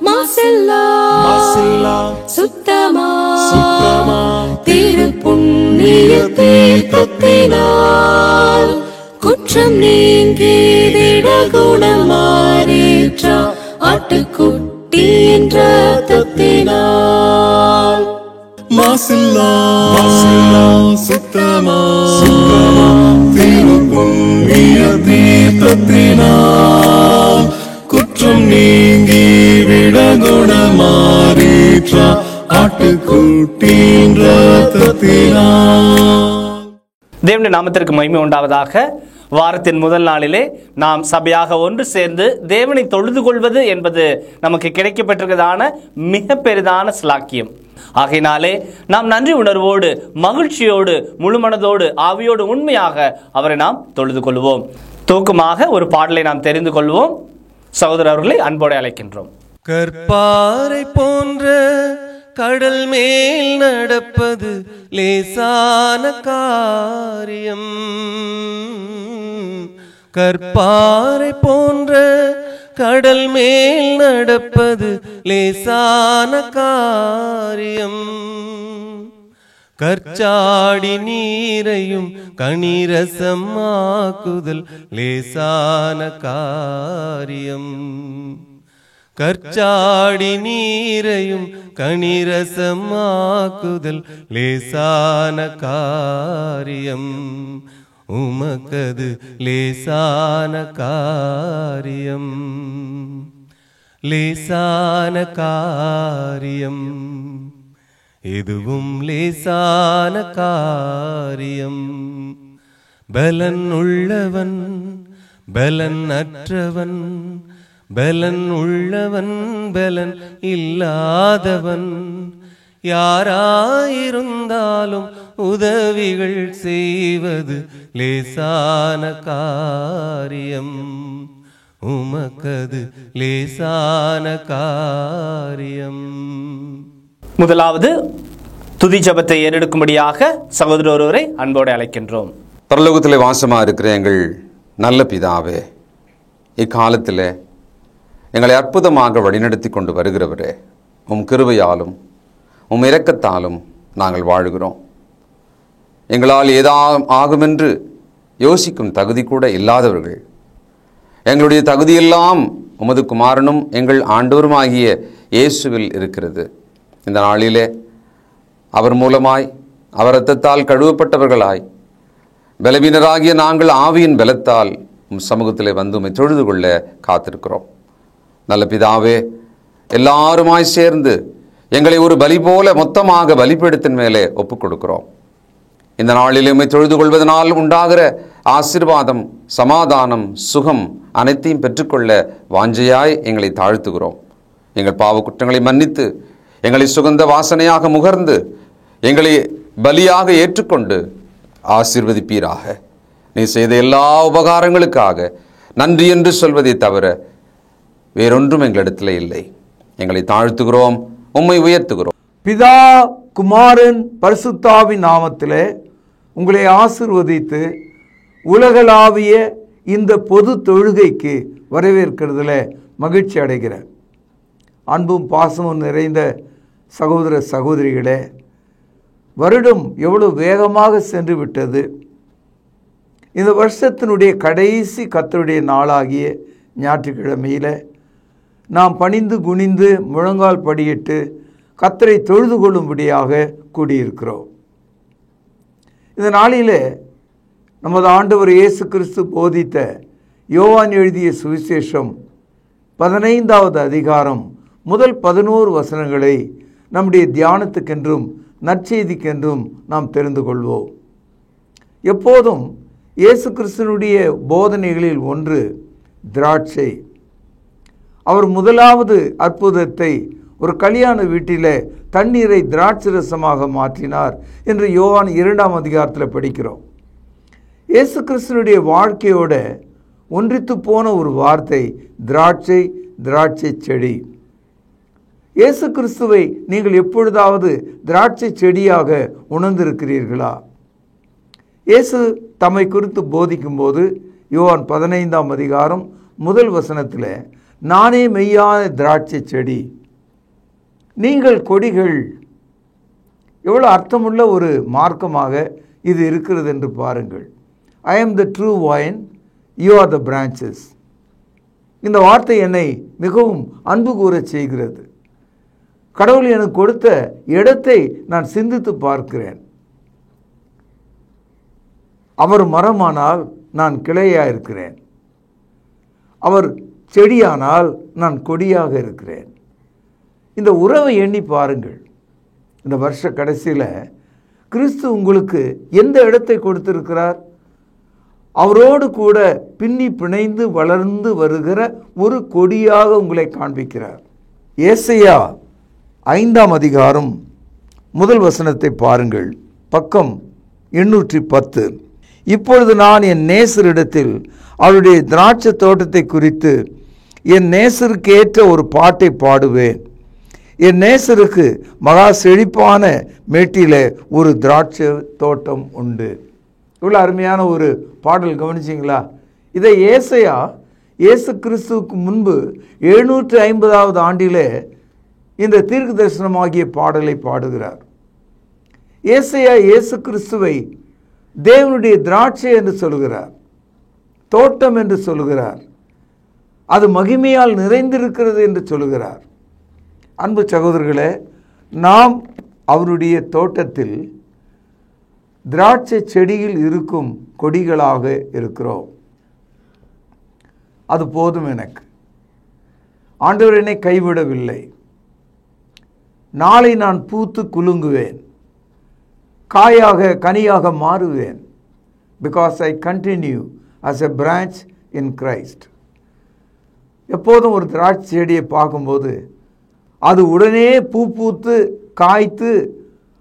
மாசில்லா சுத்தமா திருப்புண்ணிய தீர்த்தத்தினால் குற்றம் நீங்கிட குணமாறேற்ற ஆட்டுக்குட்டியின் ரத்தத்தினால். மாசில்லா சுத்தமா திருப்புண்ணிய தீர்த்தத்தினால் குற்றம் நீங்கி விட குணமாறேற்ற ஆட்டுக்குட்டியின் ரத்தத்தினால். தேவனுடைய நாமத்திற்கு மகிமை உண்டாவதாக. வாரத்தின் முதல் நாளிலே நாம் சபையாக ஒன்று சேர்ந்து தேவனை தொழுது கொள்வது என்பது நமக்கு கிடைக்கப்பட்டிருக்கிறதான மிக பெரிதான ஸ்லாக்கியம். ஆகையினாலே நாம் நன்றி உணர்வோடு மகிழ்ச்சியோடு முழுமனதோடு ஆவியோடு உண்மையாக அவரை நாம் தொழுது கொள்வோம். தூக்கமாக ஒரு பாடலை நாம் தெரிந்து கொள்வோம். சகோதரர்களை அன்போடு அழைக்கின்றோம். கற்பாறை போன்ற கடல் மேல் நடப்பது லேசான காரியம். கற்பாறை போன்ற கடல் மேல் நடப்பது லேசான காரியம். கற்சாடி நீரையும் கனிரசமாக்குதல் லேசான காரியம். கற்சாடி நீரையும் கனிரசமாக்குதல் லேசான காரியம். உமக்கது லேசான காரியம், லேசான காரியம். எதுவும் லேசான காரியம். பலன் உள்ளவன் பலன் அற்றவன், பலன் உள்ளவன் பலன் இல்லாதவன், யாராயிருந்தாலும் உதவிகள் செய்வது லேசான காரியம். உமக்கது லேசான காரியம். முதலாவது துதி ஜெபத்தை ஏறெடுக்கும்படியாக சகோதரர் ஒருவரை அன்போடு அழைக்கின்றோம். பரலோகத்திலே வாசமா இருக்கிற எங்கள் நல்ல பிதாவே, இக்காலத்தில் எங்களை அற்புதமாக வழிநடத்தி கொண்டு வருகிறவரே, உம் கிருபையாலும் உம் இரக்கத்தாலும் நாங்கள் வாழுகிறோம். எங்களால் ஏதாவது ஆகுமென்று யோசிக்கும் தகுதி கூட இல்லாதவர்கள், எங்களுடைய தகுதியெல்லாம் உமது குமாரனும் எங்கள் ஆண்டவருமாகிய இயேசுவில் இருக்கிறது. இந்த நாளிலே அவர் மூலமாய் அவர் இரத்தத்தால் கழுவப்பட்டவர்களாய் பலவீனராகிய நாங்கள் ஆவியின் பலத்தால் உம் சமூகத்திலே வந்து உம்மை தொழுது கொள்ள காத்திருக்கிறோம். நல்ல பிதாவே, எல்லாருமாய் சேர்ந்து எங்களை ஒரு பலி போல மொத்தமாக பலிபீடத்தின் மேலே ஒப்புக் கொடுக்கிறோம். இந்த நாளில் உம்மை தொழுது கொள்வதனால் உண்டாகிற ஆசீர்வாதம், சமாதானம், சுகம் அனைத்தையும் பெற்றுக்கொள்ள வாஞ்சையாய் எங்களை தாழ்த்துகிறோம். எங்கள் பாவ குற்றங்களை மன்னித்து எங்களை சுகந்த வாசனையாக முகர்ந்து எங்களை பலியாக ஏற்றுக்கொண்டு ஆசீர்வதிப்பீராக. நீ செய்த எல்லா உபகாரங்களுக்காக நன்றி என்று சொல்வதை தவிர வேறொன்றும் எங்களிடத்தில் இல்லை. எங்களை தாழ்த்துகிறோம், உம்மை உயர்த்துகிறோம். பிதா, குமாரன், பரிசுத்தாவின் நாமத்திலே உங்களை ஆசீர்வதித்து உலகளாவிய இந்த பொது தொழுகைக்கு வரவேற்கிறதுல மகிழ்ச்சி அடைகிறேன். அன்பும் பாசமும் நிறைந்த சகோதர சகோதரிகளே, வருடம் எவ்வளவு வேகமாக சென்று விட்டது. இந்த வருஷத்தினுடைய கடைசி கர்த்தருடைய நாளாகிய ஞாயிற்றுக்கிழமையில் நாம் பணிந்து குனிந்து முழங்கால் படியிட்டு கர்த்தரை தொழுது கொள்ளும்படியாக கூடியிருக்கிறோம். இந்த நாளில் நமது ஆண்டவர் இயேசு கிறிஸ்து போதித்த யோவான் எழுதிய சுவிசேஷம் 15வது அதிகாரம் முதல் 11 வசனங்களை நம்முடைய தியானத்துக்கென்றும் நற்செய்திக்கென்றும் நாம் தெரிந்து கொள்வோம். எப்போதும் இயேசு கிறிஸ்துனுடைய போதனைகளில் ஒன்று திராட்சை. அவர் முதலாவது அற்புதத்தை ஒரு கல்யாண வீட்டில் தண்ணீரை திராட்சை ரசமாக மாற்றினார் என்று யோவான் 2ஆம் அதிகாரத்தில் படிக்கிறோம். இயேசு கிறிஸ்துனுடைய வாழ்க்கையோட ஒன்றித்து போன ஒரு வார்த்தை திராட்சை, திராட்சை செடி. இயேசு கிறிஸ்துவை நீங்கள் எப்பொழுதாவது திராட்சை செடியாக உணர்ந்திருக்கிறீர்களா? இயேசு தம்மை குறித்து போதிக்கும் போது யோவான் 15ஆம் அதிகாரம் முதல் வசனத்தில் நானே மெய்யான திராட்சை செடி, நீங்கள் கொடிகள். எவ்வளோ அர்த்தமுள்ள ஒரு மார்க்கமாக இது இருக்கிறது என்று பாருங்கள். ஐ ஆம் the true wine, you are the branches. இந்த வார்த்தை என்னை மிகவும் அன்பு கூறச் செய்கிறது. கடவுள் எனக்கு கொடுத்த இடத்தை நான் சிந்தித்து பார்க்கிறேன். அவர் மரமானால் நான் கிளையாக இருக்கிறேன், அவர் செடியானால் நான் கொடியாக இருக்கிறேன். இந்த உறவை எண்ணி பாருங்கள். இந்த வருஷ கடைசியில் கிறிஸ்து உங்களுக்கு எந்த இடத்தை கொடுத்திருக்கிறார்? அவரோடு கூட பின்னி பிணைந்து வளர்ந்து வருகிற ஒரு கொடியாக உங்களை காண்பிக்கிறார். ஏசாயா 5ஆம் அதிகாரம் முதல் வசனத்தை பாருங்கள். பக்கம் 810. இப்பொழுது நான் என் நேசரிடத்தில் அவருடைய திராட்சை தோட்டத்தை குறித்து என் நேசருக்கு ஏற்ற ஒரு பாட்டை பாடுவேன். என் நேசருக்கு மகா செழிப்பான மேட்டிலே ஒரு திராட்சை தோட்டம் உண்டு. இவ்வளோ அருமையான ஒரு பாடல், கவனிச்சிங்களா? இதை ஏசாயா இயேசு கிறிஸ்துவுக்கு முன்பு 750வது ஆண்டிலே இந்த தீர்க்க தரிசனமாகிய பாடலை பாடுகிறார். ஏசாயா இயேசு கிறிஸ்துவை தேவனுடைய திராட்சை என்று சொல்கிறார், தோட்டம் என்று சொல்கிறார், அது மகிமையால் நிறைந்திருக்கிறது என்று சொல்கிறார். அன்பு சகோதரர்களே, நாம் அவருடைய தோட்டத்தில் திராட்சை செடியில் இருக்கும் கொடிகளாக இருக்கிறோம். அது போதும் எனக்கு. ஆண்டவர் என்னை கைவிடவில்லை. நாளை நான் பூத்து குலுங்குவேன், காயாக கனியாக மாறுவேன். Because I continue as a branch in Christ. எப்போதும் ஒரு திராட்சை செடியை பார்க்கும்போது அது உடனே பூ பூத்து காய்த்து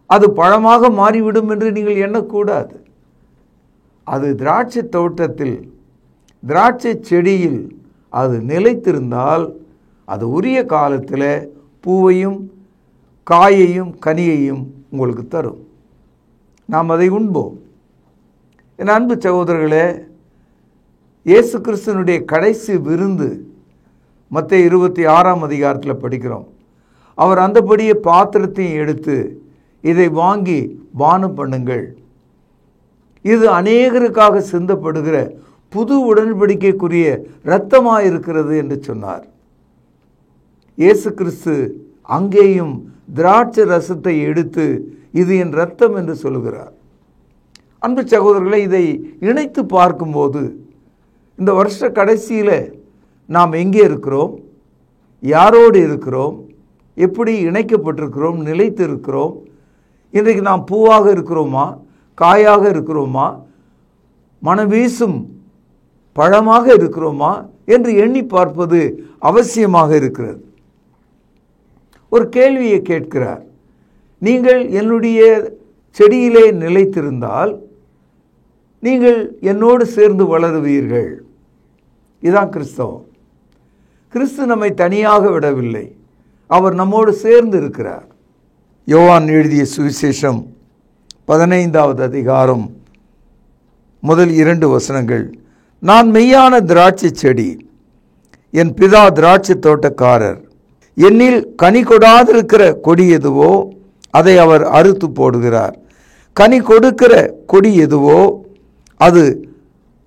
அது பழமாக மாறிவிடும் என்று நீங்கள் எண்ணக்கூடாது. அது திராட்சை தோட்டத்தில், திராட்சை செடியில் அது நிலைத்திருந்தால் அது உரிய காலத்தில் பூவையும் காயையும் கனியையும் உங்களுக்கு தரும். நாம் அதை உண்போம். என் அன்பு சகோதரர்களே, இயேசு கிறிஸ்துவனுடைய கடைசி விருந்து மத்தேயு 26ஆம் அதிகாரத்தில் படிக்கிறோம். அவர் அந்தபடியே பாத்திரத்தையும் எடுத்து, இதை வாங்கி பானம் பண்ணுங்கள், இது அநேகருக்காக சிந்தப்படுகிற புது உடன்படிக்கைக்குரிய இரத்தமாக இருக்கிறது என்று சொன்னார். இயேசு கிறிஸ்து அங்கேயும் திராட்சை ரசத்தை எடுத்து, இது என் இரத்தம் என்று சொல்லுகிறார். அன்பு சகோதரர்களை, இதை இணைத்து பார்க்கும்போது இந்த வருஷ கடைசியில் நாம் எங்கே இருக்கிறோம், யாரோடு இருக்கிறோம், எப்படி இணைக்கப்பட்டிருக்கிறோம், நிலைத்து இருக்கிறோம், இன்றைக்கு நாம் பூவாக இருக்கிறோமா, காயாக இருக்கிறோமா, மனம் வீசும் பழமாக இருக்கிறோமா என்று எண்ணி பார்ப்பது அவசியமாக இருக்கிறது. ஒரு கேள்வியை கேட்கிறார். நீங்கள் என்னுடைய செடியிலே நிலைத்திருந்தால் நீங்கள் என்னோடு சேர்ந்து வளருவீர்கள். இதுதான் கிறிஸ்தவம். கிறிஸ்து நம்மை தனியாக விடவில்லை, அவர் நம்மோடு சேர்ந்து இருக்கிறார். யோவான் எழுதிய சுவிசேஷம் 15வது அதிகாரம் முதல் 2 வசனங்கள். நான் மெய்யான திராட்சை செடி, என் பிதா திராட்சை தோட்டக்காரர். என்னில் கனி கொடாதிருக்கிற கொடி எதுவோ அதை அவர் அறுத்து போடுகிறார். கனி கொடுக்கிற கொடி எதுவோ அது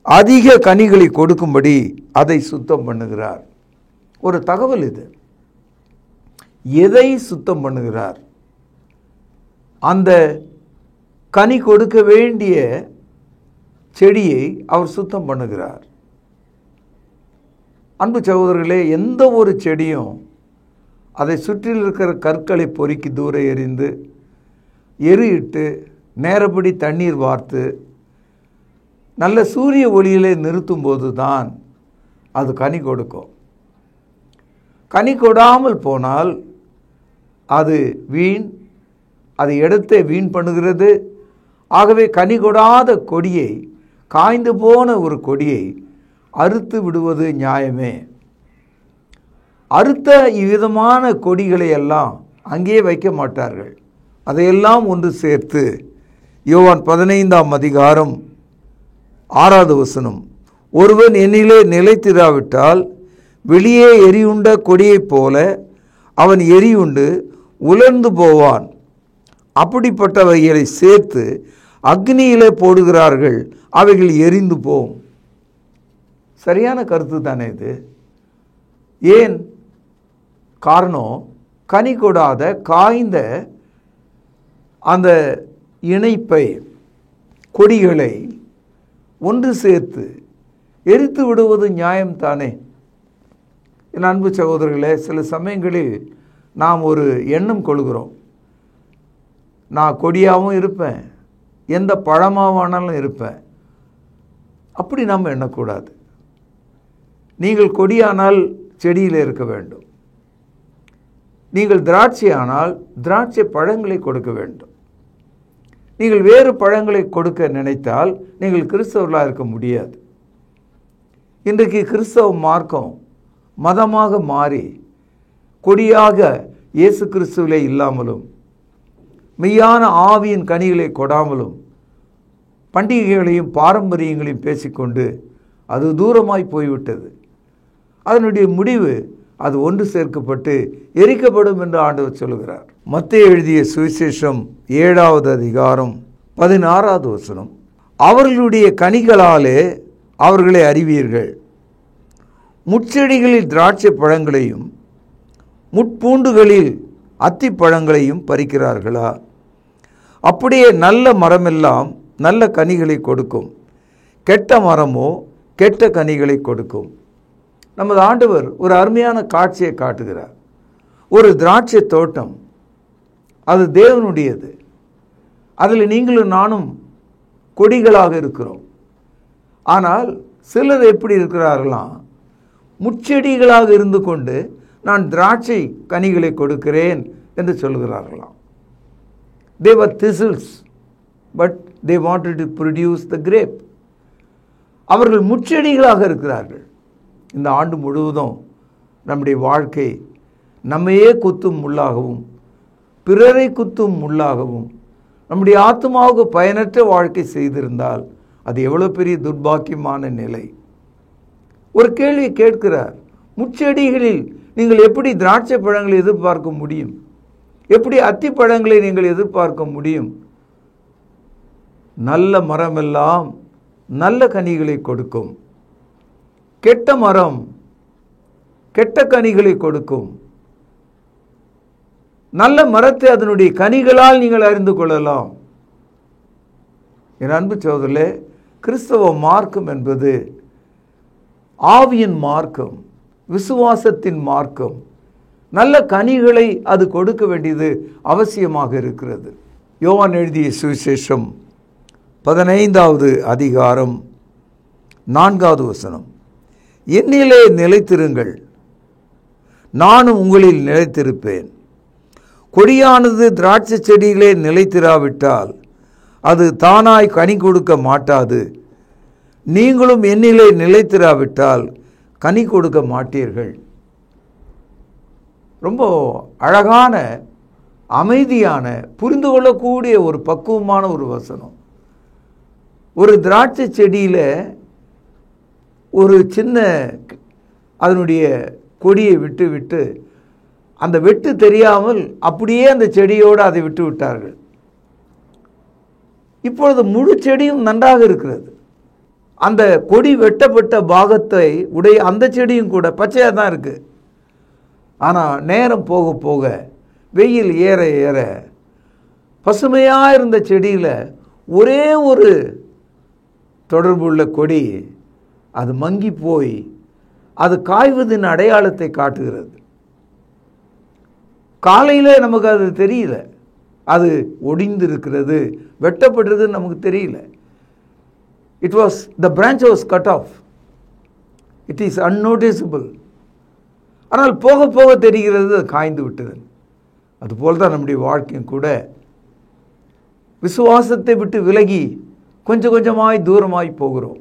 அதிக கனிகளை கொடுக்கும்படி அதை சுத்தம் பண்ணுகிறார். ஒரு தகவல் இது. எதை சுத்தம் பண்ணுகிறார்? அந்த கனி கொடுக்க வேண்டிய செடியை அவர் சுத்தம் பண்ணுகிறார். அன்பு சகோதரர்களே, எந்த ஒரு செடியும் அதை சுற்றில் இருக்கிற கற்களை பொறுக்கி தூர எறிந்து எரியிட்டு நேரப்படி தண்ணீர் வார்த்து நல்ல சூரிய ஒளியிலே நிறுத்தும் போது தான் அது கனி கொடுக்கும். கனி கொடாமல் போனால் அது வீண், அது இடத்தை வீண் பண்ணுகிறது. ஆகவே கனி கொடாத கொடியை, காய்ந்து போன ஒரு கொடியை அறுத்து விடுவது நியாயமே. அறுத்த இவ்விதமான கொடிகளை எல்லாம் அங்கே வைக்க மாட்டார்கள். அதையெல்லாம் ஒன்று சேர்த்து யோவான் 15ஆம் அதிகாரம் 6வது வசனம், ஒருவன் என்னிலே நிலைத்திராவிட்டால் வெளியே எரியுண்ட கொடியைப் போல அவன் எரியுண்டு உலர்ந்து போவான். அப்படிப்பட்டவைகளை சேர்த்து அக்னியிலே போடுகிறார்கள், அவைகள் எரிந்து போகும். சரியான கருத்து தானே இது? ஏன் காரணம்? கனி கொடாத காய்ந்த அந்த இணைப்பை, கொடிகளை ஒன்று சேர்த்து எரித்து விடுவது நியாயம்தானே? என் அன்பு சகோதரர்களே, சில சமயங்களில் நாம் ஒரு எண்ணம் கொள்கிறோம், நான் கொடியாகவும் இருப்பேன், எந்த பழமாவானாலும் இருப்பேன். அப்படி நாம் எண்ணக்கூடாது. நீங்கள் கொடியானால் செடியில் இருக்க வேண்டும். நீங்கள் திராட்சையானால் திராட்சை பழங்களை கொடுக்க வேண்டும். நீங்கள் வேறு பழங்களை கொடுக்க நினைத்தால் நீங்கள் கிறிஸ்தவர்களாக இருக்க முடியாது. இன்றைக்கு கிறிஸ்தவ மார்க்கம் மதமாக மாறி கொடியாக இயேசு கிறிஸ்துவிலே இல்லாமலும் மெய்யான ஆவியின் கனிகளை கொடாமலும் பண்டிகைகளையும் பாரம்பரியங்களையும் பேசிக்கொண்டு அது தூரமாய் போய்விட்டது. அதனுடைய முடிவு அது ஒன்று சேர்க்கப்பட்டு எரிக்கப்படும் என்று ஆண்டவர் சொல்கிறார். மத்தேயு எழுதிய சுவிசேஷம் 7வது அதிகாரம் 16வது வசனம், அவர்களுடைய கனிகளாலே அவர்களை அறிவீர்கள். முட்செடிகளில் திராட்சை பழங்களையும் முட்பூண்டுகளில் அத்தி பழங்களையும் பறிக்கிறார்களா? அப்படியே நல்ல மரமெல்லாம் நல்ல கனிகளை கொடுக்கும், கெட்ட மரமோ கெட்ட கனிகளை கொடுக்கும். நமது ஆண்டவர் ஒரு அருமையான காட்சியை காட்டுகிறார். ஒரு திராட்சை தோட்டம், அது தேவனுடையது. அதில் நீங்களும் நானும் கொடிகளாக இருக்கிறோம். ஆனால் சிலர் எப்படி இருக்கிறார்களாம், முட்செடிகளாக இருந்து கொண்டு நான் திராட்சை கனிகளை கொடுக்கிறேன் என்று சொல்கிறார்களாம். They were thistles, but they wanted to produce the grape. அவர்கள் முட்செடிகளாக இருக்கிறார்கள். இந்த ஆண்டு முழுவதும் நம்முடைய வாழ்க்கை நம்மையே குத்தும் முள்ளாகவும் பிறரை குத்தும் முள்ளாகவும் நம்முடைய ஆத்மாவுக்கு பயனற்ற வாழ்க்கை செய்திருந்தால் அது எவ்வளோ பெரிய துர்பாக்கியமான நிலை. ஒரு கேள்வி கேட்கிறார், முட்செடிகளில் நீங்கள் எப்படி திராட்சை பழங்களை எதிர்பார்க்க முடியும்? எப்படி அத்தி பழங்களை நீங்கள் எதிர்பார்க்க முடியும்? நல்ல மரமெல்லாம் நல்ல கனிகளை கொடுக்கும், கெட்ட மரம் கெட்ட கனிகளை கொடுக்கும். நல்ல மரத்தை அதனுடைய கனிகளால் நீங்கள் அறிந்து கொள்ளலாம். என் அன்பு சகோதரர்களே, கிறிஸ்தவ மார்க்கம் என்பது ஆவியின் மார்க்கம், விசுவாசத்தின் மார்க்கம். நல்ல கனிகளை அது கொடுக்க வேண்டியது அவசியமாக இருக்கிறது. யோவான் எழுதிய சுவிசேஷம் 15வது அதிகாரம் 4வது வசனம், என்னிலே நிலைத்திருங்கள், நானும் உங்களில் நிலைத்திருப்பேன். கொடியானது திராட்சை செடியிலே நிலைத்திராவிட்டால் அது தானாய் கனி கொடுக்க மாட்டாது. நீங்களும் என்னிலே நிலைத்திராவிட்டால் கனி கொடுக்க மாட்டீர்கள். ரொம்ப அழகான, அமைதியான, புரிந்து கொள்ளக்கூடிய ஒரு பக்குவமான ஒரு வசனம். ஒரு திராட்சை செடியில் ஒரு சின்ன அதனுடைய கொடியை விட்டு விட்டு அந்த வெட்டு தெரியாமல் அப்படியே அந்த செடியோடு அதை விட்டு விட்டார்கள். இப்பொழுது முழு செடியும் நன்றாக இருக்கிறது. அந்த கொடி வெட்டப்பட்ட பாகத்தை உடைய அந்த செடியும் கூட பச்சையாக தான் இருக்குது. ஆனால் நேரம் போக போக, வெயில் ஏற ஏற, பசுமையாக இருந்த செடியில் ஒரே ஒரு தொடர்புள்ள கொடி அது மங்கி போய் அது காய்வதின் அடையாளத்தை காட்டுகிறது. காலையில் நமக்கு அது தெரியல, அது ஒடிந்து இருக்கிறது, வெட்டப்பட்டிருக்குன்னு நமக்கு தெரியல. It was the branch was cut off, it is unnoticeable. ஆனால் போக போக தெரிகிறது அது காய்ந்து விட்டது. அதுபோல் தான் நம்முடைய வாழ்க்கையும் கூட விசுவாசத்தை விட்டு விலகி கொஞ்சம் கொஞ்சமாய் தூரமாய் போகிறோம்.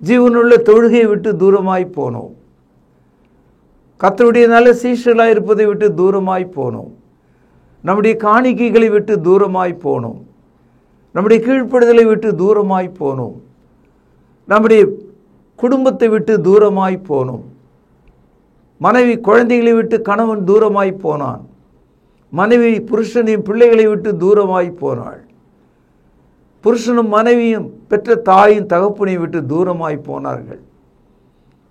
ஜீவனுள்ள தொழுகையை விட்டு தூரமாய் போனோம். கர்த்தருடைய நல்ல சீஷர்களாக இருப்பதை விட்டு தூரமாய் போனோம். நம்முடைய காணிக்கைகளை விட்டு தூரமாய் போனோம். நம்முடைய கீழ்ப்படுதலை விட்டு தூரமாய் போனோம். நம்முடைய குடும்பத்தை விட்டு தூரமாய் போனோம். மனைவி குழந்தைகளை விட்டு கணவன் தூரமாய் போனான். மனைவி புருஷனையும் பிள்ளைகளை விட்டு தூரமாய் போனாள். புருஷனும் மனைவியும் பெற்ற தாயும் தகப்பனை விட்டு தூரமாய் போனார்கள்.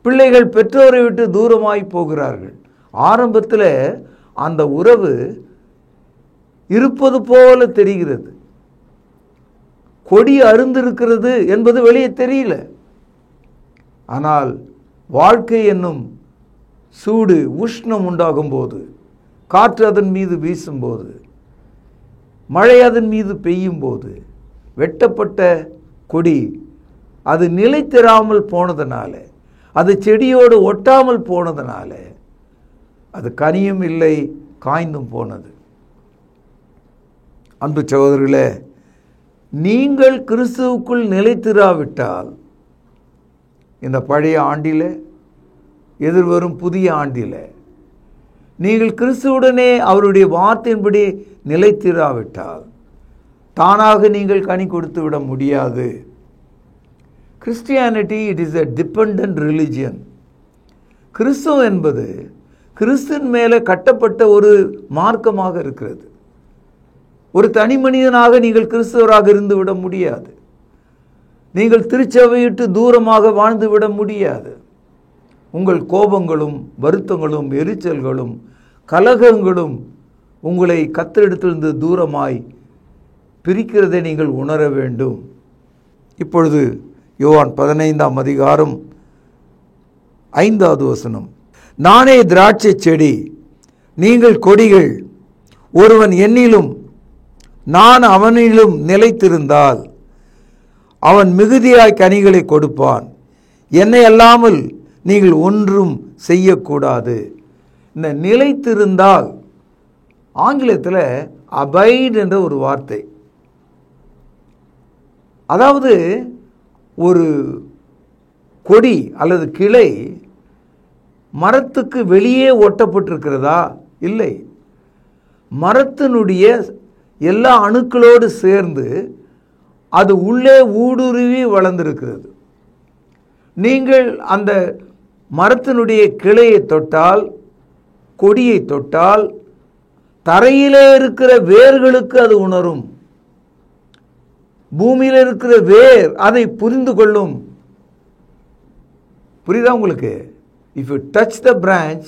பிள்ளைகள் பெற்றோரை விட்டு தூரமாய் போகிறார்கள். ஆரம்பத்தில் அந்த உறவு இருப்பது போல தெரிகிறது. கொடி அருந்திருக்கிறது என்பது வெளியே தெரியல. ஆனால் வாழ்க்கை என்னும் சூடு உஷ்ணம் உண்டாகும் போது, காற்று அதன் மீது வீசும்போது, மழை அதன் மீது பெய்யும் போது, வெட்டப்பட்ட கொடி அது நிலைத்திராமல் போனதுனால, அது செடியோடு ஒட்டாமல் போனதுனால அது கனியும் இல்லை, காய்ந்தும் போனது. அன்பு சகோதரர்களே, நீங்கள் கிறிஸ்துவுக்குள் நிலைத்திராவிட்டால் இந்த பழைய ஆண்டில், எதிர்வரும் புதிய ஆண்டில் நீங்கள் கிறிஸ்துவுடனே அவருடைய வார்த்தையின்படி நிலைத்திராவிட்டால் தானாக நீங்கள் கனி கொடுத்து விட முடியாது. Christianity it is a dependent religion. கிறிஸ்துவம் என்பது கிறிஸ்துவின் மேலே கட்டப்பட்ட ஒரு மார்க்கமாக இருக்கிறது. ஒரு தனி மனிதனாக நீங்கள் கிறிஸ்தவராக இருந்து விட முடியாது. நீங்கள் திருச்சபையிட்டு தூரமாக வாழ்ந்து விட முடியாது. உங்கள் கோபங்களும் வருத்தங்களும் எரிச்சல்களும் கலகங்களும் உங்களை கர்த்தரிடத்திலிருந்து தூரமாய் பிரிக்கிறதை நீங்கள் உணர வேண்டும். இப்பொழுது யோவான் 15ஆம் அதிகாரம் 5வது வசனம். நானே திராட்சை செடி, நீங்கள் கொடிகள். ஒருவன் என்னிலும் நான் அவனிலும் நிலைத்திருந்தால் அவன் மிகுதியாய் கனிகளை கொடுப்பான். என்னை அல்லாமல் நீங்கள் ஒன்றும் செய்யக்கூடாது. இந்த நிலைத்திருந்தால் ஆங்கிலத்தில் அபைட் என்ற ஒரு வார்த்தை. அதாவது ஒரு கொடி அல்லது கிளை மரத்துக்கு வெளியே ஒட்டப்பட்டிருக்கிறதா? இல்லை. மரத்தினுடைய எல்லா அணுக்களோடு சேர்ந்து அது உள்ளே ஊடுருவி வளர்ந்திருக்கிறது. நீங்கள் அந்த மரத்தினுடைய கிளையை தொட்டால், கொடியை தொட்டால், தரையிலே இருக்கிற வேர்களுக்கு அது உணரும். பூமியில் இருக்கிற வேர் அதை புரிந்து கொள்ளும். புரியுதா உங்களுக்கு? If you touch the branch,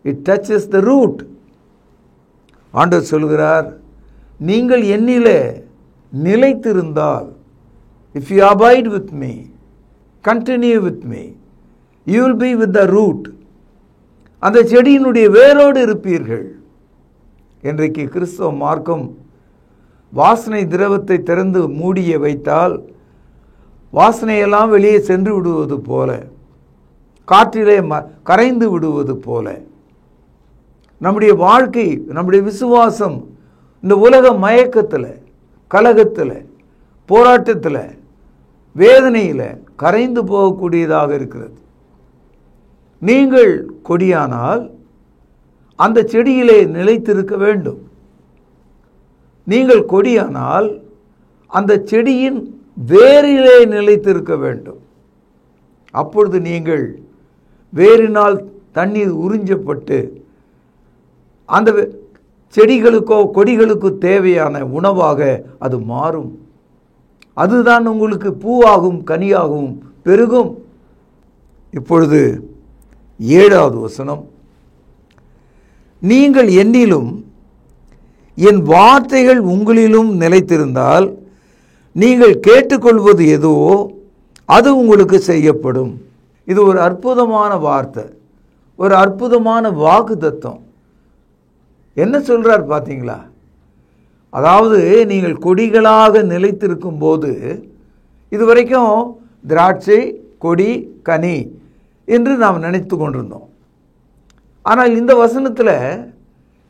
it touches the root. ஆண்டவர் சொல்கிறார், நீங்கள் என்னிலே நிலைத்திருந்தால், if you abide with me, continue with me, you will be with the root. அந்த செடியினுடைய வேரோடு இருப்பீர்கள். இன்றைக்கு கிறிஸ்தவ மார்க்கம் வாசனை திரவத்தை திறந்து மூடிய வைத்தால் வாசனையெல்லாம் வெளியே சென்று விடுவது போல, காற்றிலே கரைந்து விடுவது போல நம்முடைய வாழ்க்கை, நம்முடைய விசுவாசம் இந்த உலக மயக்கத்தில், கலகத்தில், போராட்டத்தில், வேதனையில் கரைந்து போகக்கூடியதாக இருக்கிறது. நீங்கள் கொடியானால் அந்த செடியிலே நிலைத்திருக்க வேண்டும். நீங்கள் கொடியானால் அந்த செடியின் வேரிலே நிலைத்திருக்க வேண்டும். அப்பொழுது நீங்கள் வேரினால் தண்ணீர் உறிஞ்சப்பட்டு அந்த செடிகளுக்கோ கொடிகளுக்கோ தேவையான உணவாக அது மாறும். அதுதான் உங்களுக்கு பூவாகும், கனியாகவும் பெருகும். இப்பொழுது 7வது வசனம். நீங்கள் என்னிலும் என் வார்த்தைகள் உங்களிலும் நிலைத்திருந்தால் நீங்கள் கேட்டுக்கொள்வது எதுவோ அது உங்களுக்கு செய்யப்படும். இது ஒரு அற்புதமான வார்த்தை, ஒரு அற்புதமான வாக்குத்தத்தம். என்ன சொல்றார் பார்த்தீங்களா? அதாவது நீங்கள் கொடிகளாக நிலைத்திருக்கும் போது, இதுவரைக்கும் திராட்சை, கொடி, கனி என்று நாம் நினைத்து கொண்டிருந்தோம். ஆனால் இந்த வசனத்தில்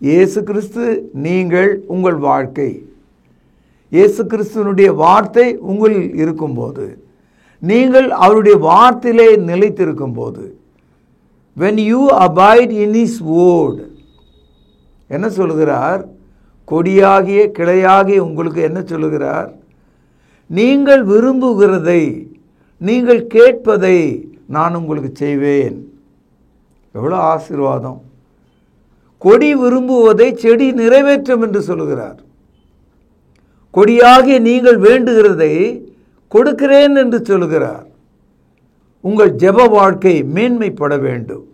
இயேசு கிறிஸ்து நீங்கள், உங்கள் வாழ்க்கை, இயேசு கிறிஸ்துவனுடைய வார்த்தை உங்களில் இருக்கும்போது, நீங்கள் அவருடைய வார்த்தையிலே நிலைத்திருக்கும் போது, when you abide in his word, என்ன சொல்லுகிறார்? கொடியாகிய கிளையாகிய உங்களுக்கு என்ன சொல்லுகிறார்? நீங்கள் விரும்புகிறதை, நீங்கள் கேட்பதை நான் உங்களுக்கு செய்வேன். எவ்வளோ ஆசீர்வாதம்! கொடி விரும்புவதை செடி நிறைவேற்றும் என்று சொல்கிறார். கொடியாகிய நீங்கள் வேண்டுகிறதை கொடுக்கிறேன் என்று சொல்கிறார். உங்கள் ஜெப வாழ்க்கை மேன்மைப்பட வேண்டும்.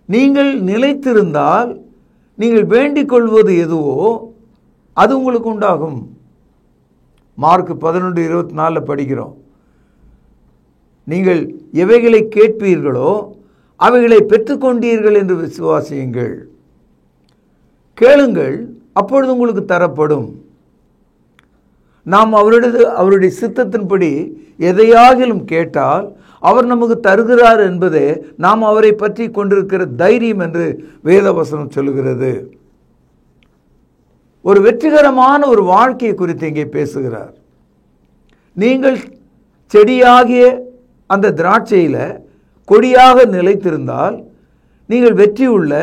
நீங்கள் நிலைத்திருந்தால் நீங்கள் வேண்டிக் கொள்வது எதுவோ அது உங்களுக்கு உண்டாகும். மார்க் 11:24 படிக்கிறோம். நீங்கள் எவைகளை கேட்பீர்களோ அவைகளை பெற்றுக்கொண்டீர்கள் என்று விசுவாசியுங்கள். கேளுங்கள், அப்பொழுது உங்களுக்கு தரப்படும். நாம் அவருடைய சித்தத்தின்படி எதையாகிலும் கேட்டால் அவர் நமக்கு தருகிறார் என்பதே நாம் அவரை பற்றி கொண்டிருக்கிற தைரியம் என்று வேதவசனம் சொல்லுகிறது. ஒரு வெற்றிகரமான ஒரு வாழ்க்கையை குறித்து இங்கே பேசுகிறார். நீங்கள் செடியாகிய அந்த திராட்சையில் கொடியாக நிலைத்திருந்தால் நீங்கள் வெற்றியுள்ள,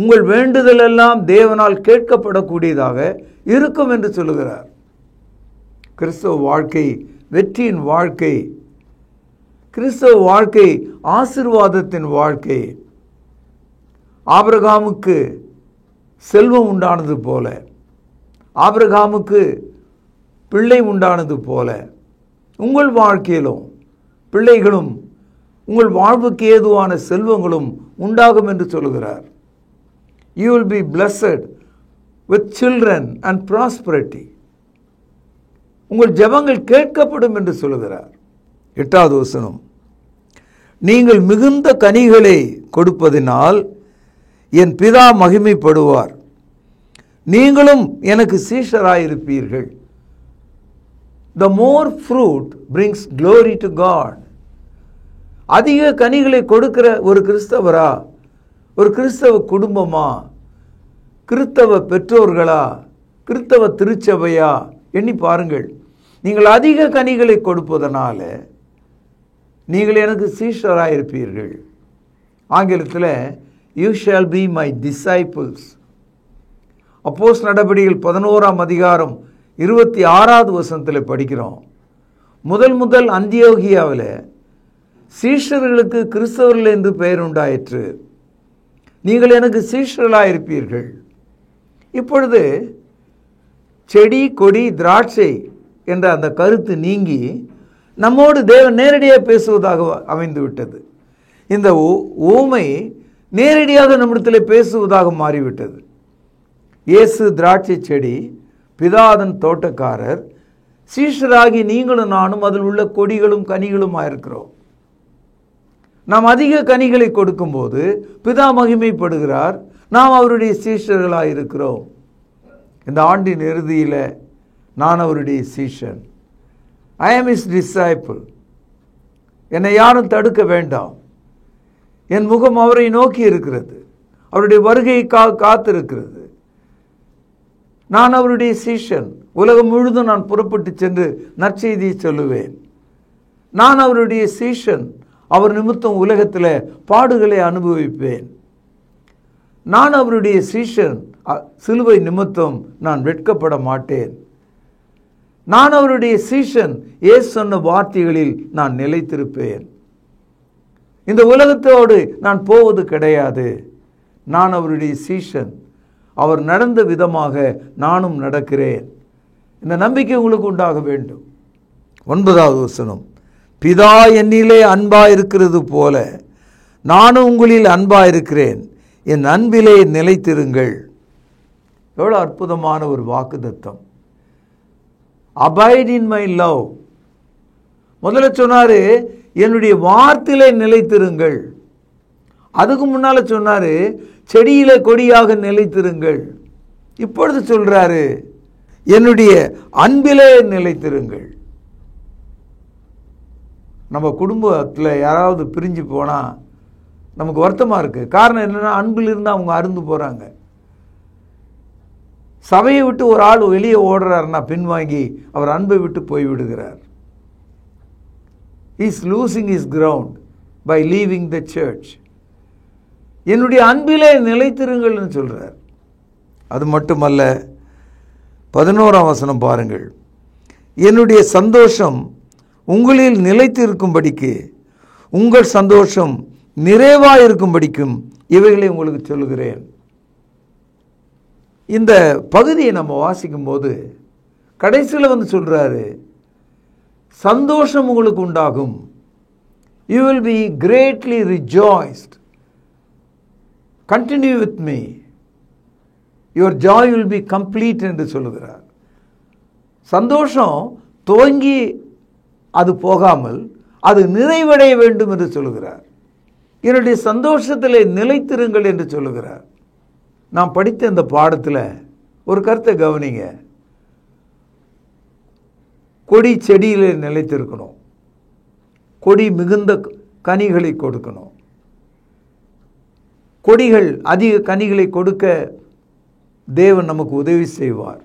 உங்கள் வேண்டுதலெல்லாம் தேவனால் கேட்கப்படக்கூடியதாக இருக்கும் என்று சொல்லுகிறார். கிறிஸ்தவ வாழ்க்கை வெற்றியின் வாழ்க்கை, கிறிஸ்தவ வாழ்க்கை ஆசீர்வாதத்தின் வாழ்க்கை. ஆபிரகாமுக்கு செல்வம் உண்டானது போல, ஆபிரகாமுக்கு பிள்ளை உண்டானது போல உங்கள் வாழ்க்கையிலும் பிள்ளைகளும் உங்கள் வாழ்வுக்கு ஏதுவான செல்வங்களும் உண்டாகும் என்று சொல்கிறார். You will be blessed with children and prosperity. உங்கள் ஜெபங்கள் கேட்கப்படும் என்று சொல்கிறார். 8வது வசனம், நீங்கள் மிகுந்த கனிகளை கொடுப்பதினால் என் பிதா மகிமைப்படுவார், நீங்களும் எனக்கு சீஷராயிருப்பீர்கள். The more fruit brings glory to God. அதிக கனிகளை கொடுக்கிற ஒரு கிறிஸ்தவரா, ஒரு கிறிஸ்தவ குடும்பமா, கிறிஸ்தவ பெற்றோர்களா, கிறிஸ்தவ திருச்சபையா எண்ணி பாருங்கள். நீங்கள் அதிக கனிகளை கொடுப்பதனால நீங்கள் எனக்கு சீஷராயிருப்பீர்கள். ஆங்கிலத்தில் you shall be my disciples. அப்போஸ்தலர் நடபடிகள் 11ஆம் அதிகாரம் 26வது வசனத்தில் படிக்கிறோம். முதல் அந்தியோகியாவில் சீஷர்களுக்கு கிறிஸ்தவர்கள் என்று பெயர் உண்டாயிற்று. நீங்கள் எனக்கு சீஷர்களாயிருப்பீர்கள். இப்பொழுது செடி கொடி திராட்சை என்ற அந்த கருத்து நீங்கி நம்மோடு தேவன் நேரடியாக பேசுவதாக அமைந்து விட்டது. இந்த ஊமை நேரடியாக நம்மிடத்தில் பேசுவதாக மாறிவிட்டது. இயேசு திராட்சை செடி, பிதாதன் தோட்டக்காரர், சீஷராகி நீங்களும் நானும் அதில் உள்ள கொடிகளும் கனிகளும் ஆயிருக்கிறோம். நாம் அதிக கனிகளை கொடுக்கும்போது பிதா மகிமைப்படுகிறார், நாம் அவருடைய சீஷர்களாக இருக்கிறோம். இந்த ஆண்டின் இறுதியில் நான் அவருடைய சீஷன். I am his disciple. என்னை யாரும் தடுக்க வேண்டாம். என் முகம் அவரை நோக்கி இருக்கிறது, அவருடைய வருகை காத்திருக்கிறது. நான் அவருடைய சீஷன். உலகம் முழுதும் நான் புறப்பட்டு சென்று நற்செய்தியை சொல்லுவேன். நான் அவருடைய சீஷன். அவர் நிமித்தம் உலகத்தில் பாடுகளை அனுபவிப்பேன். நான் அவருடைய சீஷன். சிலுவை நிமித்தம் நான் வெட்கப்பட மாட்டேன். நான் அவருடைய சீஷன். இயேசு சொன்ன வார்த்தைகளில் நான் நிலைத்திருப்பேன். இந்த உலகத்தோடு நான் போவது கிடையாது. நான் அவருடைய சீஷன். அவர் நடந்த விதமாக நானும் நடக்கிறேன். இந்த நம்பிக்கை உங்களுக்கு உண்டாக வேண்டும். 9வது வசனம், பிதா என்னிலே அன்பாயிருக்கிறது போல நானும் உங்களில் அன்பாயிருக்கிறேன், என் அன்பிலே நிலைத்திருங்கள். எவ்வளோ அற்புதமான ஒரு வாக்குத்தத்தம். Abide in my love. முதல்ல சொன்னாரு என்னுடைய வார்த்தையிலே நிலைத்திருங்கள். அதுக்கு முன்னால சொன்னாரு செடியிலே கொடியாக நிலைத்திருங்கள். இப்பொழுது சொல்றாரு என்னுடைய அன்பிலே நிலைத்திருங்கள். நம்ம குடும்பத்தில் யாராவது பிரிஞ்சு போனால் நமக்கு வருத்தமாக இருக்குது. காரணம் என்னென்னா, அன்பில் இருந்து அவங்க அருந்து போகிறாங்க. சபையை விட்டு ஒரு ஆள் வெளியே ஓடுறாருன்னா பின்வாங்கி அவர் அன்பை விட்டு போய்விடுகிறார். He is losing his ground by leaving the church. என்னுடைய அன்பிலே நிலைத்திருங்கள்னு சொல்கிறார். அது மட்டுமல்ல, 11ஆம் வசனம் பாருங்கள், என்னுடைய சந்தோஷம் உங்களில் நிலைத்திருக்கும்படிக்கு உங்கள் சந்தோஷம் நிறைவாயிருக்கும்படிக்கும் இவைகளை உங்களுக்கு சொல்லுகிறேன். இந்த பகுதியை நம்ம வாசிக்கும் போது கடைசியில் சொல்றாரு, சந்தோஷம் உங்களுக்கு உண்டாகும். You will be greatly rejoiced. Continue with me. Your joy will be complete என்று சொல்லுகிறார். சந்தோஷம் துவங்கி அது போகாமல் அது நிறைவடைய வேண்டும் என்று சொல்லுகிறார். என்னுடைய சந்தோஷத்திலே நிலைத்திருங்கள் என்று சொல்லுகிறார். நாம் படித்த இந்த பாடத்தில் ஒரு கருத்தை கவனிங்க. கொடி செடியிலே நிலைத்திருக்கணும், கொடி மிகுந்த கனிகளை கொடுக்கணும். கொடிகள் அதிக கனிகளை கொடுக்க தேவன் நமக்கு உதவி செய்வார்.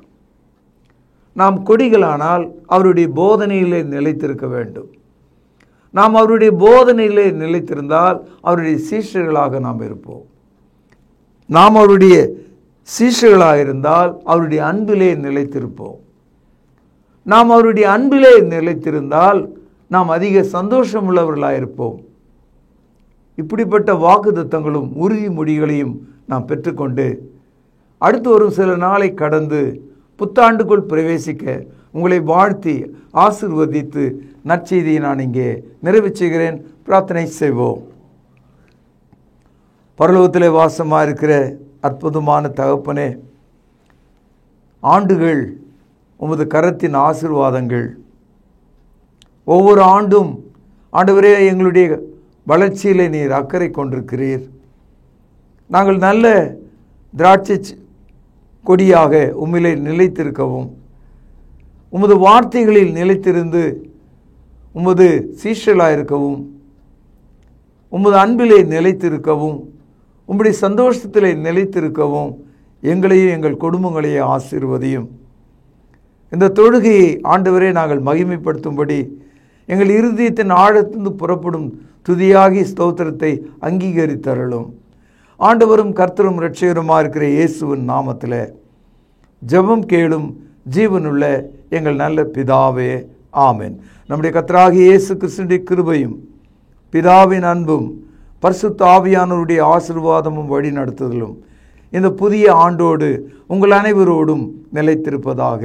நாம் கொடிகளானால் அவருடைய போதனையிலே நிலைத்திருக்க வேண்டும். நாம் அவருடைய போதனையிலே நிலைத்திருந்தால் அவருடைய சீஷர்களாக நாம் இருப்போம். நாம் அவருடைய சீஷர்களாக இருந்தால் அவருடைய அன்பிலே நிலைத்திருப்போம். நாம் அவருடைய அன்பிலே நிலைத்திருந்தால் நாம் அதிக சந்தோஷம் உள்ளவர்களாக இருப்போம். இப்படிப்பட்ட வாக்குத்தத்தங்களும் உறுதிமொழிகளையும் நாம் பெற்றுக்கொண்டு அடுத்து வரும் சில நாளை கடந்து புத்தாண்டுக்குள் பிரவேசிக்க உங்களை வாழ்த்தி ஆசீர்வதித்து நற்செய்தியை நான் இங்கே நிறைவு செய்கிறேன். பிரார்த்தனை செய்வோம். பரலோகத்திலே வாசமாக இருக்கிற அற்புதமான தகப்பனே, ஆண்டுகள் உமது கரத்தின் ஆசீர்வாதங்கள். ஒவ்வொரு ஆண்டும் ஆண்டவரே எங்களுடைய வளர்ச்சியிலே நீர் அக்கறை கொண்டிருக்கிறீர். நாங்கள் நல்ல திராட்சை கொடியாக உம்மிலே நிலைத்திருக்கவும், உமது வார்த்தைகளில் நிலைத்திருந்து உமது சீஷர்களாக இருக்கவும், உமது அன்பிலே நிலைத்திருக்கவும், உம்முடைய சந்தோஷத்திலே நிலைத்திருக்கவும் எங்களையும் எங்கள் குடும்பங்களையும் ஆசீர்வதியும். இந்த தொழுகையை ஆண்டவரே நாங்கள் மகிமைப்படுத்தும்படி எங்கள் இருதயத்தின் ஆழத்திலிருந்து புறப்படும் துதியாகி ஸ்தோத்திரத்தை அங்கீகரித்தருளும். ஆண்டவரும் கர்த்தரும் இரட்சகருமாக இருக்கிற இயேசுவின் நாமத்தில் ஜெபம் கேளும் ஜீவனுள்ள எங்கள் நல்ல பிதாவே, ஆமென். நம்முடைய கர்த்தராகிய இயேசு கிறிஸ்துவின் கிருபையும் பிதாவின் அன்பும் பரிசுத்த ஆவியானவருடைய ஆசீர்வாதமும் வழி நடத்துதலும் இந்த புதிய ஆண்டோடு உங்கள் அனைவரோடும் நிலைத்திருப்பதாக.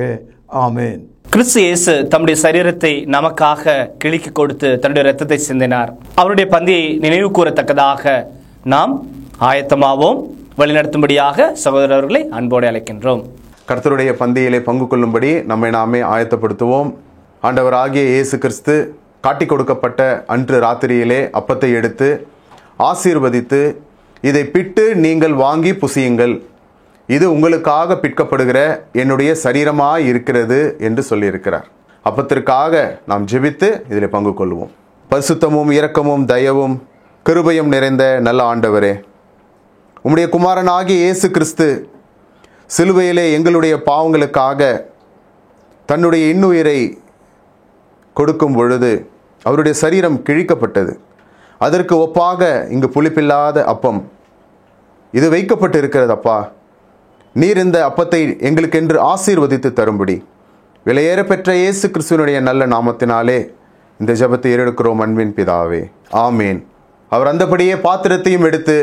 ஆமென். கிறிஸ்து இயேசு தம்முடைய சரீரத்தை நமக்காக கிழிக்கு கொடுத்து தன்னுடைய இரத்தத்தை சிந்தினார். அவருடைய பந்தியை நினைவு கூறத்தக்கதாக நாம் ஆயத்தமாவோம். வழிநடத்தும்படியாக சகோதரர்களை அன்போடு அழைக்கின்றோம். கர்த்தருடைய பந்தியிலே பங்கு கொள்ளும்படி நம்மை நாமே ஆயத்தப்படுத்துவோம். ஆண்டவராகிய இயேசு கிறிஸ்து காட்டி கொடுக்கப்பட்ட அன்று ராத்திரியிலே அப்பத்தை எடுத்து ஆசீர்வதித்து, இதை பிட்டு நீங்கள் வாங்கி புசியுங்கள், இது உங்களுக்காக பிற்கப்படுகிற என்னுடைய சரீரமாய் இருக்கிறது என்று சொல்லியிருக்கிறார். அப்பத்திற்காக நாம் ஜெபித்து இதில் பங்கு கொள்வோம். பரிசுத்தமும் இரக்கமும் தயவும் கிருபையும் நிறைந்த நல்ல ஆண்டவரே, உம்முடைய குமாரனாகிய இயேசு கிறிஸ்து சிலுவையிலே எங்களுடைய பாவங்களுக்காக தன்னுடைய இன்னுயிரை கொடுக்கும் பொழுது அவருடைய சரீரம் கிழிக்கப்பட்டது. அதற்கு ஒப்பாக இங்கு புளிப்பில்லாத அப்பம் இது வைக்கப்பட்டு இருக்கிறது. அப்பா, நீர் இந்த அப்பத்தை எங்களுக்கென்று ஆசீர்வதித்து தரும்படி விலையேற பெற்ற இயேசு கிறிஸ்துவனுடைய நல்ல நாமத்தினாலே இந்த ஜெபத்தை ஏறெடுக்கிறோம் அன்பின் பிதாவே, ஆமேன். அவர் அந்தபடியே பாத்திரத்தையும் எடுத்து,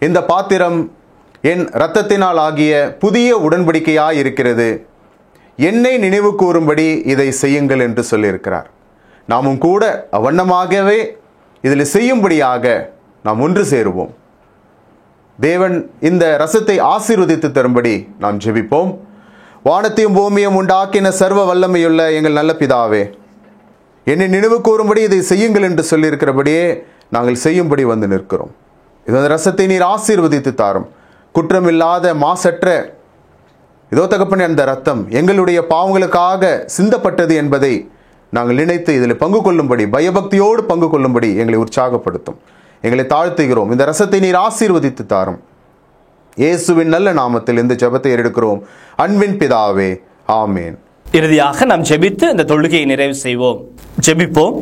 இந்த பாத்திரம் என் இரத்தத்தினால் ஆகிய புதிய உடன்படிக்கையாய் இருக்கிறது, என்னை நினைவு கூறும்படி இதை செய்யுங்கள் என்று சொல்லியிருக்கிறார். நாமும் கூட அவ்வண்ணமாகவே இதில் செய்யும்படியாக நாம் ஒன்று சேருவோம். தேவன் இந்த ரசத்தை ஆசீர்வதித்து தரும்படி நாம் ஜெபிப்போம். வானத்தையும் பூமியும் உண்டாக்கின சர்வ வல்லமையுள்ள எங்கள் நல்ல பிதாவே, என்னை நினைவு கூறும்படி இதை செய்யுங்கள் என்று சொல்லியிருக்கிறபடியே நாங்கள் செய்யும்படி வந்து நிற்கிறோம். இந்த ரசத்தை நீர் ஆசீர்வதித்து தாரும். குற்றமில்லாத மாசற்ற இதோ தகப்பனே, அந்த ரத்தம் எங்களுடைய பாவங்களுக்காக சிந்தப்பட்டது என்பதை நாங்கள் நினைத்து இதில் பங்கு கொள்ளும்படி, பயபக்தியோடு பங்கு கொள்ளும்படி எங்களை உற்சாகப்படுத்தும். எங்களை தாழ்த்துகிறோம். இந்த ரசத்தை நீர் ஆசீர்வதித்து தாரும். இயேசுவின் நல்ல நாமத்தில் இந்த ஜெபத்தை எடுக்கிறோம் அன்பின் பிதாவே, ஆமேன். இறுதியாக நாம் ஜெபித்து இந்த தொழுகையை நிறைவு செய்வோம். ஜெபிப்போம்.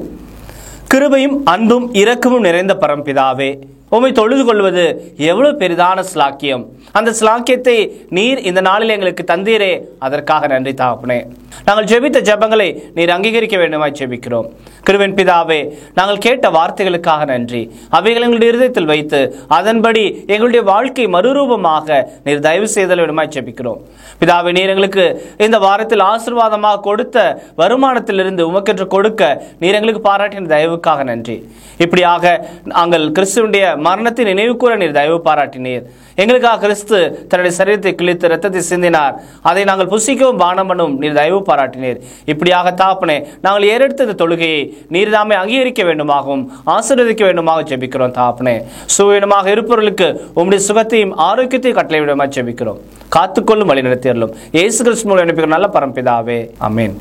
கிருபையும் அன்பும் இரக்கமும் நிறைந்த பரம்பிதாவே, உம்மை தொழுது கொள்வது எவ்வளவு பெரிதான ஸ்லாக்கியம். அந்த ஸ்லாக்கியத்தை நீர் இந்த நாளில் எங்களுக்கு தந்தீரே, அதற்காக நன்றி தகப்பனே. நாங்கள் ஜெபித்த ஜெபங்களை நீர் அங்கீகரிக்க வேண்டுமாய் ஜெபிக்கிறோம். கிருபையின் பிதாவே, நாங்கள் கேட்ட வார்த்தைகளுக்காக நன்றி. அவைகள் எங்களுடைய இருதயத்தில் வைத்து அதன்படி எங்களுடைய வாழ்க்கை மறுரூபமாக நீர் தயவு செய்தல் விடமாய் ஜெபிக்கிறோம். பிதாவே, நீர் எங்களுக்கு இந்த வாரத்தில் ஆசீர்வாதமாக கொடுத்த வருமானத்திலிருந்து உமக்கென்று கொடுக்க நீர் எங்களுக்கு பாராட்டின தயவுக்காக நன்றி. இப்படியாக நாங்கள் கிறிஸ்துவனுடைய மரணத்தை நினைவு கூற நீர் தயவு பாராட்டினீர். எங்களுக்காக கிறிஸ்து தன்னுடைய சரீரத்தை கிழித்து ரத்தத்தை சிந்தினார். அதை நாங்கள் புசிக்கவும் பானம் பண்ணவும் நீர் தயவு பாராட்டினீர். இப்படியாக தாப்பனே, நாங்கள் ஏறெடுத்த இந்த தொழுகையை நீர் தாமே அங்கீகரிக்க வேண்டுமாகவும் ஆசீர்வதிக்க வேண்டுமாக ஜெபிக்கிறோம். தாப்பனே, சுவீனமாக இருப்பவர்களுக்கு உம்முடைய சுகத்தையும் ஆரோக்கியத்தையும் கட்டளை விடமாக ஜெபிக்கிறோம். காத்துக்கொள்ளும் வழி நடத்தியறலும் இயேசு கிறிஸ்து மூலம் அனுப்புகிற நல்ல பரம்பிதாவே, ஆமென்.